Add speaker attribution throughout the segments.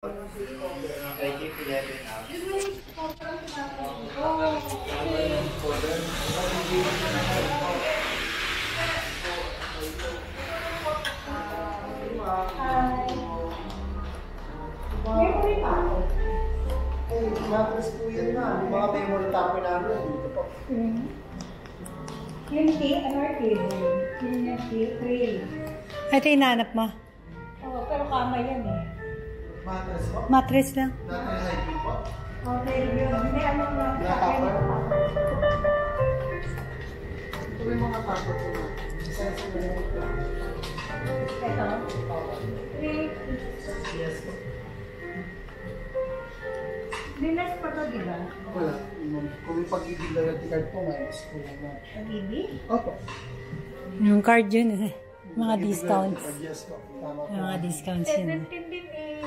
Speaker 1: Matras po yan na. Mga memory tapon namin. Dito po.
Speaker 2: Yung table. Yung tray.
Speaker 3: Ito inaanap mo?
Speaker 2: Oo, pero kama yan eh.
Speaker 1: Matras po?
Speaker 3: Mattress lang.
Speaker 1: Dati high po?
Speaker 2: Okay, yun. Hindi, ano na.
Speaker 1: Ito yung mga tapon po na. Isa sa mga ito.
Speaker 2: Ito?
Speaker 1: Yes po.
Speaker 2: Linas pa to, di ba?
Speaker 1: Wala. Kung may pag-ibig na card po, minus po lang na.
Speaker 2: Pag-ibig?
Speaker 1: Opo.
Speaker 3: Yung card yun eh. Mga discounts.
Speaker 1: Yes po. Tama po.
Speaker 3: Mga discounts yun.
Speaker 2: 17 din eh.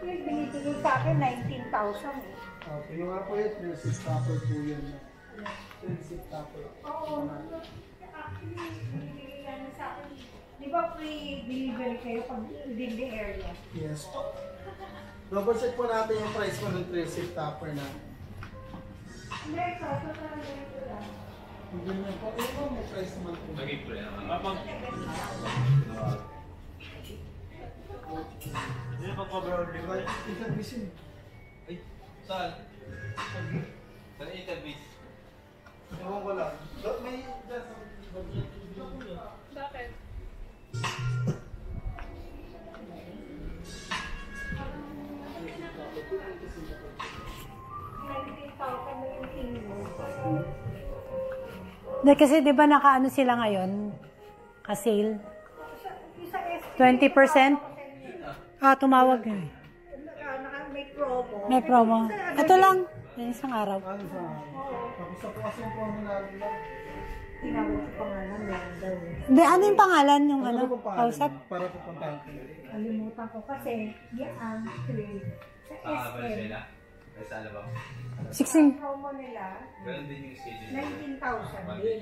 Speaker 2: Yung binibigay sa akin, 19,000 eh.
Speaker 1: Okay. Yung nga po yun, 36 topper po yun. 36 topper.
Speaker 2: Oo. Actually, binibigay yan sa akin. Di ba free delivery kayo pag within the area?
Speaker 1: Yes po. Double check po natin yung price ko ng 36 topper na.
Speaker 2: Hindi, kaso talaga ito lang.
Speaker 1: Hindi niyo po. Ito may price naman po.
Speaker 4: Nag-i-play naman. Kapag... Hindi pa cover di ba?
Speaker 1: Ikabisin.
Speaker 4: Ay, saan? Saan itabis?
Speaker 1: Ewan ko lang. May...
Speaker 2: Bakit?
Speaker 3: Hindi kasi di ba nakaano sila ngayon? Ka-sale? 20%? Ah, tumawag eh.
Speaker 2: May promo.
Speaker 3: May promo. Ito lang. Yan isang araw.
Speaker 1: Ano sa... Tapos sa po kasi yung promo namin lang.
Speaker 2: Tinawag ko pangalan lang daw.
Speaker 3: Hindi, ano yung pangalan? Yung ano?
Speaker 1: Ano po
Speaker 3: Kausap?
Speaker 1: para pupuntahan ko.
Speaker 2: Kalimutan ko kasi yan trade sa SM.
Speaker 4: Sa alabang.
Speaker 3: 16.
Speaker 2: Promo nila,
Speaker 4: Ganun din yung schedule.
Speaker 2: 19,000 din.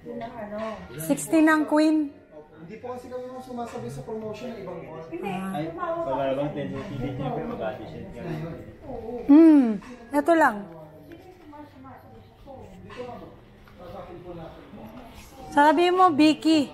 Speaker 2: Yun ang ano.
Speaker 3: 16 ang queen.
Speaker 1: Hindi po kasi kami sumasabi sa promotion ng ibang mall.
Speaker 2: Hindi,
Speaker 5: Ay,
Speaker 2: tumawag
Speaker 5: wala
Speaker 2: ako.
Speaker 5: bang tentative niya pero mag-addition ka.
Speaker 2: Oo.
Speaker 3: Ito lang. Sabi mo, Vicky.